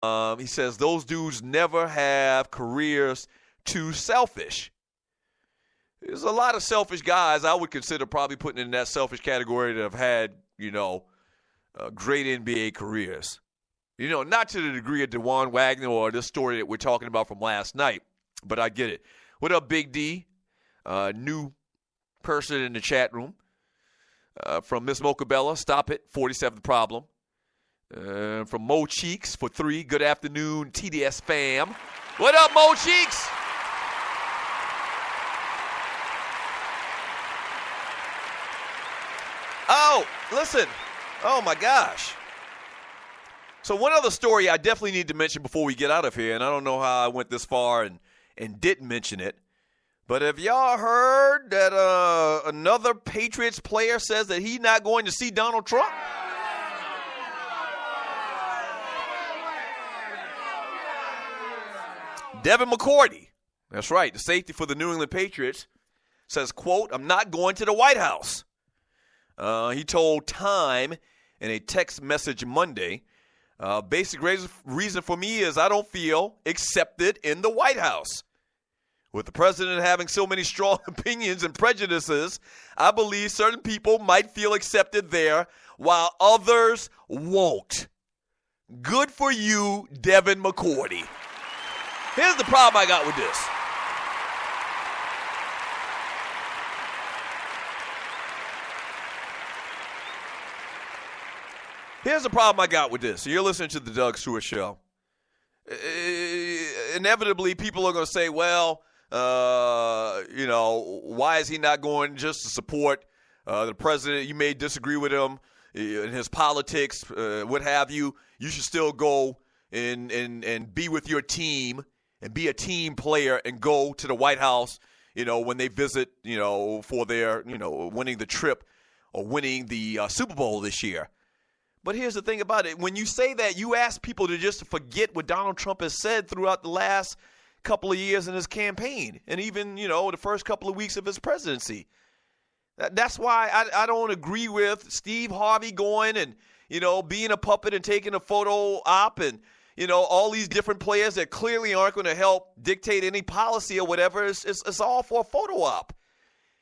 He says those dudes never have careers too selfish. There's a lot of selfish guys I would consider probably putting in that selfish category that have had, great NBA careers. Not to the degree of DeJuan Wagner or this story that we're talking about from last night, but I get it. What up, Big D? New person in the chat room. From Miss Mocabella, stop it, 47th problem. From Mo Cheeks for 3, good afternoon, TDS fam. What up, Mo Cheeks? Oh, listen. Oh, my gosh. So one other story I definitely need to mention before we get out of here, and I don't know how I went this far and didn't mention it, but have y'all heard that another Patriots player says that he's not going to see Donald Trump? Devin McCourty, that's right, the safety for the New England Patriots, says, quote, "I'm not going to the White House." He told Time in a text message Monday, basic reason for me is I don't feel accepted in the White House. With the president having so many strong opinions and prejudices, I believe certain people might feel accepted there while others won't. Good for you, Devin McCourty. Here's the problem I got with this. Here's the problem I got with this. So you're listening to the Doug Stewart Show. Inevitably, people are going to say, well, why is he not going just to support the president? You may disagree with him in his politics, what have you. You should still go and be with your team and be a team player and go to the White House, when they visit, for their, winning the trip or winning the Super Bowl this year. But here's the thing about it. When you say that, you ask people to just forget what Donald Trump has said throughout the last couple of years in his campaign and even, the first couple of weeks of his presidency. That's why I don't agree with Steve Harvey going and, being a puppet and taking a photo op and, all these different players that clearly aren't going to help dictate any policy or whatever. It's all for a photo op.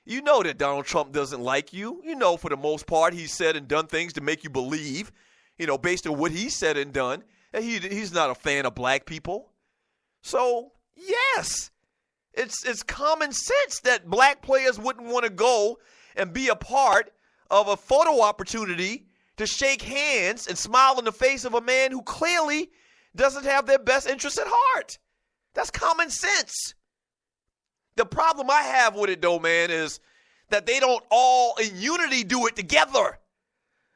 You know that Donald Trump doesn't like you. For the most part, he's said and done things to make you believe, based on what he said and done, that he's not a fan of black people. So, yes, it's common sense that black players wouldn't want to go and be a part of a photo opportunity to shake hands and smile in the face of a man who clearly doesn't have their best interests at heart. That's common sense. The problem I have with it, though, man, is that they don't all in unity do it together.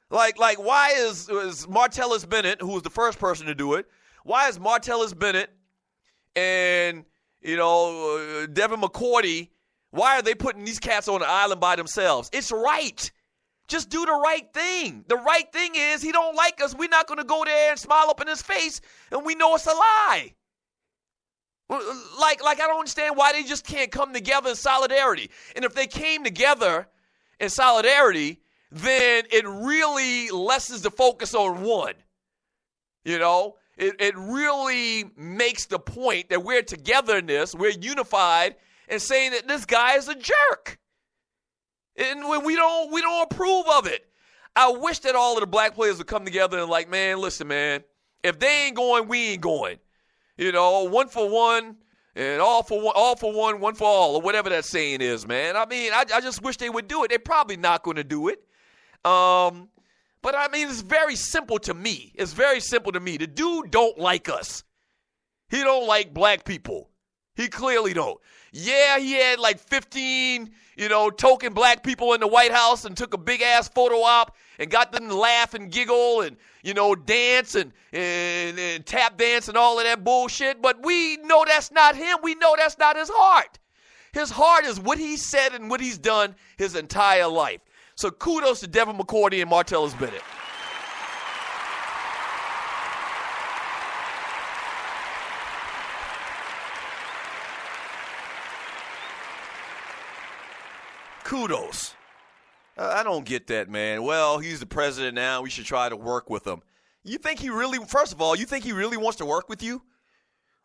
Like why is Martellus Bennett, who was the first person to do it, why is Martellus Bennett and, Devin McCourty, why are they putting these cats on an island by themselves? It's right. Just do the right thing. The right thing is he don't like us. We're not going to go there and smile up in his face, and we know it's a lie. Like I don't understand why they just can't come together in solidarity. And if they came together in solidarity, then it really lessens the focus on one. It really makes the point that we're together in this, we're unified, and saying that this guy is a jerk. And when we don't approve of it. I wish that all of the black players would come together and like, man, listen, man, if they ain't going, we ain't going. One for one and all for one, one for all, or whatever that saying is, man. I mean, I just wish they would do it. They're probably not going to do it. But I mean, it's very simple to me. It's very simple to me. The dude don't like us. He don't like black people. He clearly don't. Yeah, he had like 15, token black people in the White House and took a big-ass photo op and got them to laugh and giggle and, dance and tap dance and all of that bullshit. But we know that's not him. We know that's not his heart. His heart is what he said and what he's done his entire life. So kudos to Devin McCourty and Martellus Bennett. Kudos. I don't get that, man. Well, he's the president now. We should try to work with him. You think he really, first of all, you think he really wants to work with you?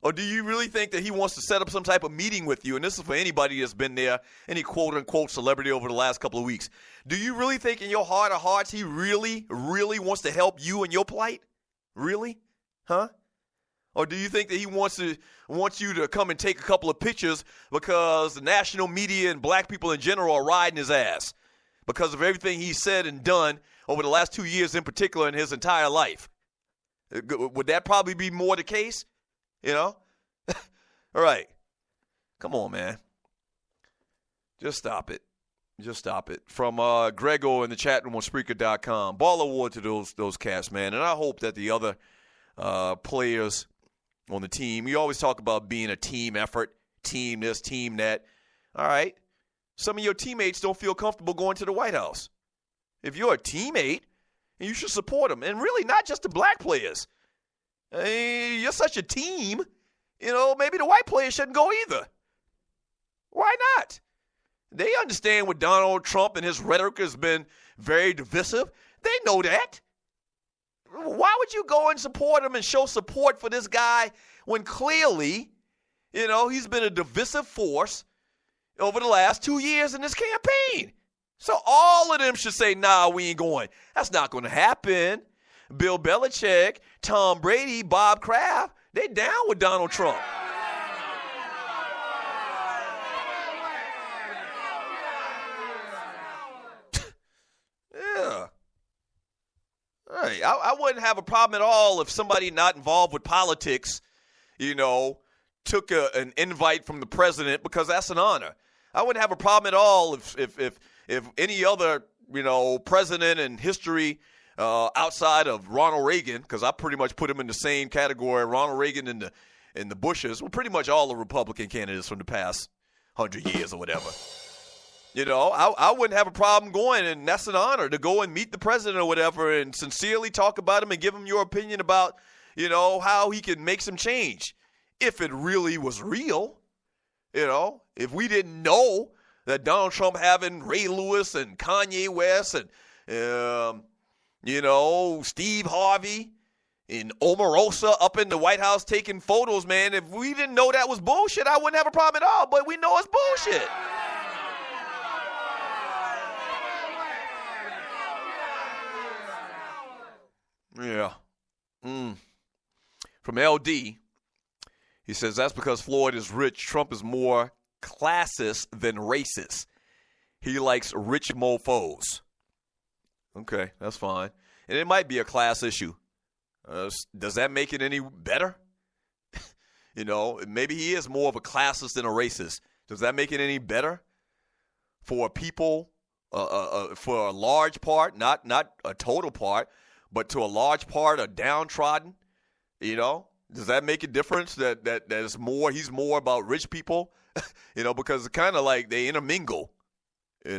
Or do you really think that he wants to set up some type of meeting with you? And this is for anybody that's been there, any quote-unquote celebrity over the last couple of weeks. Do you really think in your heart of hearts he really, really wants to help you in your plight? Really? Huh? Or do you think that he wants you to come and take a couple of pictures because the national media and black people in general are riding his ass because of everything he's said and done over the last 2 years in particular in his entire life? Would that probably be more the case? You know? All right. Come on, man. Just stop it. Just stop it. From Grego in the chat room on Spreaker.com. Ball award to those cats, man. And I hope that the other players on the team, you always talk about being a team effort, team this, team that. All right. Some of your teammates don't feel comfortable going to the White House. If you're a teammate, you should support them. And really not just the black players. You're such a team, maybe the white players shouldn't go either. Why not? They understand what Donald Trump and his rhetoric has been very divisive. They know that. Why would you go and support him and show support for this guy when clearly, he's been a divisive force over the last 2 years in this campaign? So all of them should say, nah, we ain't going. That's not going to happen. Bill Belichick, Tom Brady, Bob Kraft, they down with Donald Trump. Yeah. All right. I wouldn't have a problem at all if somebody not involved with politics, took an invite from the president because that's an honor. I wouldn't have a problem at all if any other, president in history outside of Ronald Reagan, because I pretty much put him in the same category, Ronald Reagan and the Bushes, well, pretty much all the Republican candidates from the past 100 years or whatever. I wouldn't have a problem going, and that's an honor to go and meet the president or whatever and sincerely talk about him and give him your opinion about, how he can make some change. If it really was real, if we didn't know that Donald Trump having Ray Lewis and Kanye West and, Steve Harvey and Omarosa up in the White House taking photos, man. If we didn't know that was bullshit, I wouldn't have a problem at all. But we know it's bullshit. Yeah. From LD, he says, that's because Floyd is rich. Trump is more classist than racist. He likes rich mofos. Okay, that's fine. And it might be a class issue. Does that make it any better? Maybe he is more of a classist than a racist. Does that make it any better? For people, for a large part, not a total part, but to a large part, a downtrodden, does that make a difference that is more, he's more about rich people, because it's kind of like they intermingle, They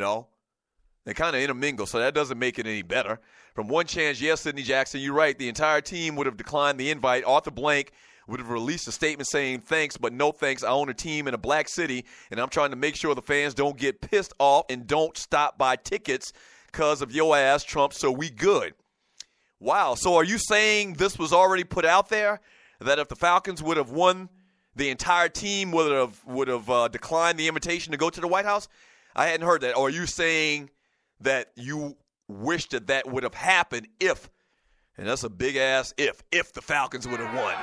kind of intermingle, so that doesn't make it any better. From One Chance, yes, Sidney Jackson, you're right. The entire team would have declined the invite. Arthur Blank would have released a statement saying, thanks, but no thanks. I own a team in a black city, and I'm trying to make sure the fans don't get pissed off and don't stop by tickets because of your ass, Trump, so we good. Wow, so are you saying this was already put out there, that if the Falcons would have won, the entire team would have declined the invitation to go to the White House? I hadn't heard that. Or are you saying that you wish that would have happened if, and that's a big-ass if the Falcons would have won?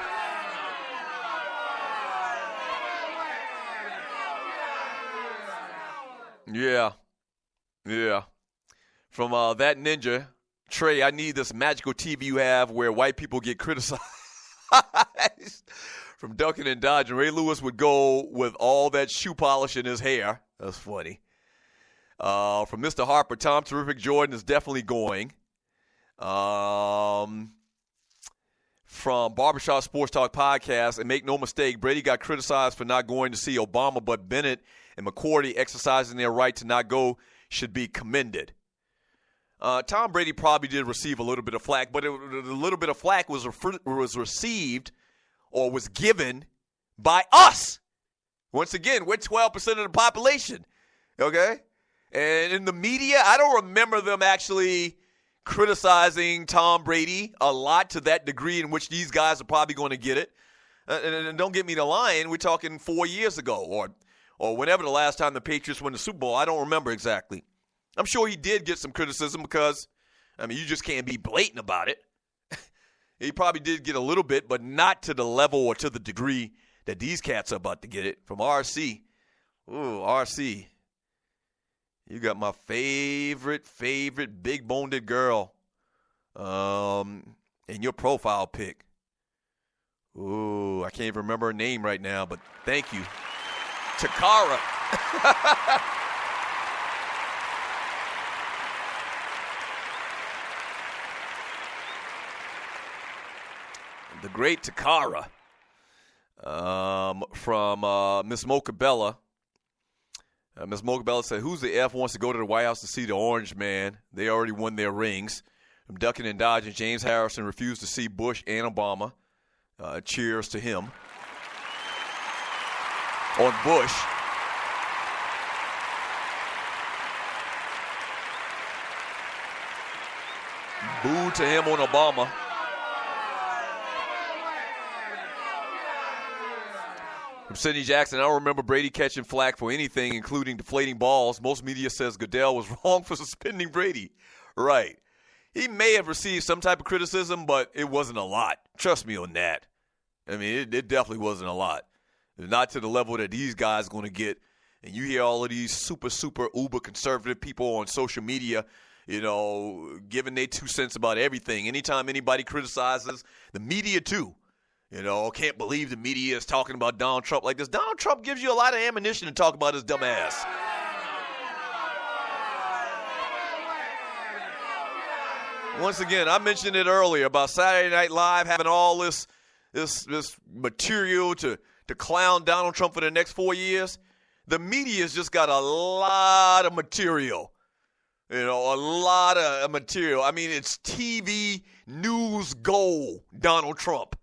Yeah. From that ninja, Trey, I need this magical TV you have where white people get criticized. From Duncan and Dodge, and Ray Lewis would go with all that shoe polish in his hair. That's funny. From Mr. Harper, Tom Terrific Jordan is definitely going. From Barbershop Sports Talk Podcast, and make no mistake, Brady got criticized for not going to see Obama, but Bennett and McCourty exercising their right to not go should be commended. Tom Brady probably did receive a little bit of flack, but a little bit of flack was received or was given by us. Once again, we're 12% of the population, okay? And in the media, I don't remember them actually criticizing Tom Brady a lot to that degree in which these guys are probably going to get it. And don't get me to lying, we're talking 4 years ago or whenever the last time the Patriots won the Super Bowl. I don't remember exactly. I'm sure he did get some criticism because, I mean, you just can't be blatant about it. He probably did get a little bit, but not to the level or to the degree that these cats are about to get it from RC. Ooh, RC. You got my favorite big-boned girl in your profile pic. Ooh, I can't even remember her name right now, but thank you. Takara. The great Takara from Miss Mocha Bella. Miss Mocha Bella said, who's the F wants to go to the White House to see the Orange Man? They already won their rings. I'm ducking and dodging. James Harrison refused to see Bush and Obama. Cheers to him. On Bush. Boo to him on Obama. From Sidney Jackson, I don't remember Brady catching flack for anything, including deflating balls. Most media says Goodell was wrong for suspending Brady. Right. He may have received some type of criticism, but it wasn't a lot. Trust me on that. I mean, it definitely wasn't a lot. Not to the level that these guys are going to get. And you hear all of these super uber conservative people on social media, you know, giving their 2 cents about everything. Anytime anybody criticizes the media too. You know, can't believe the media is talking about Donald Trump like this. Donald Trump gives you a lot of ammunition to talk about his dumb ass. Once again, I mentioned it earlier about Saturday Night Live having all this material to clown Donald Trump for the next 4 years. The media's just got a lot of material. You know, a lot of material. I mean, it's TV news gold, Donald Trump.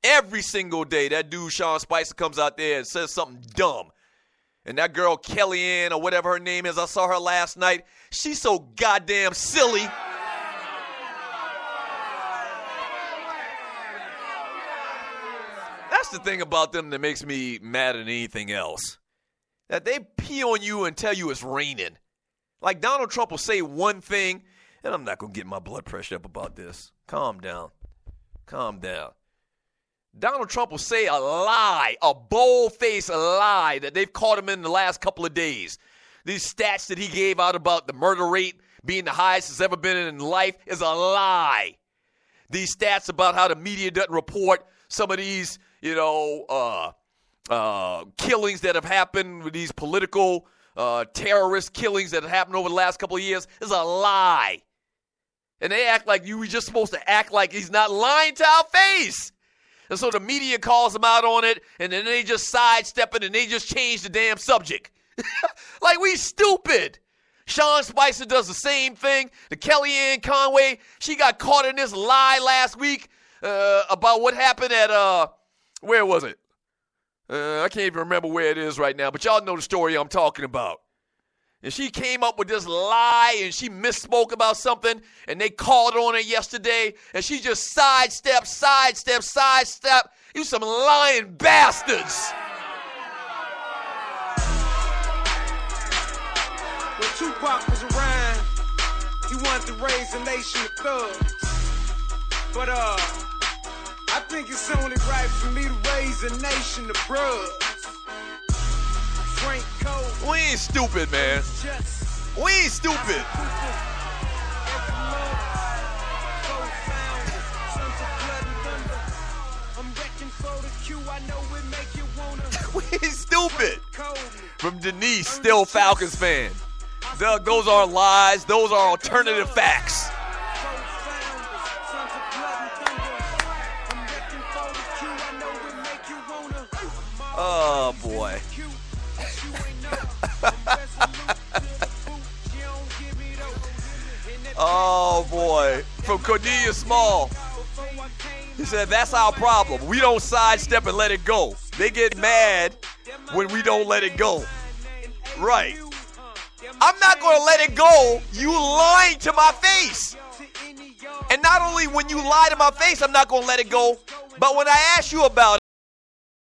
Every single day, that dude Sean Spicer comes out there and says something dumb. And that girl Kellyanne or whatever her name is, I saw her last night. She's so goddamn silly. That's the thing about them that makes me mad than anything else. That they pee on you and tell you it's raining. Like Donald Trump will say one thing, and I'm not going to get my blood pressure up about this. Calm down. Calm down. Donald Trump will say a lie, a bold-faced lie that they've caught him in the last couple of days. These stats that he gave out about the murder rate being the highest it's ever been in life is a lie. These stats about how the media doesn't report some of these, you know, killings that have happened with these political terrorist killings that have happened over the last couple of years is a lie. And they act like you were just supposed to act like he's not lying to our face. And so the media calls them out on it, and then they just sidestep it, and they just change the damn subject. Like, we stupid. Sean Spicer does the same thing. The Kellyanne Conway, she got caught in this lie last week about what happened at, where was it? I can't even remember where it is right now, but y'all know the story I'm talking about. And she came up with this lie, and she misspoke about something, and they called on her yesterday, and she just sidestep. You some lying bastards. When Tupac was around, he wanted to raise a nation of thugs. But, I think it's only right for me to raise a nation of bruhs. We ain't stupid, man. We ain't stupid. We ain't stupid. From Denise, still Falcons fan. Doug, those are lies. Those are alternative facts. Oh, boy. Oh, boy. From Cornelia Small. He said, that's our problem. We don't sidestep and let it go. They get mad when we don't let it go. Right. I'm not going to let it go. You lying to my face. And not only when you lie to my face, I'm not going to let it go, but when I ask you about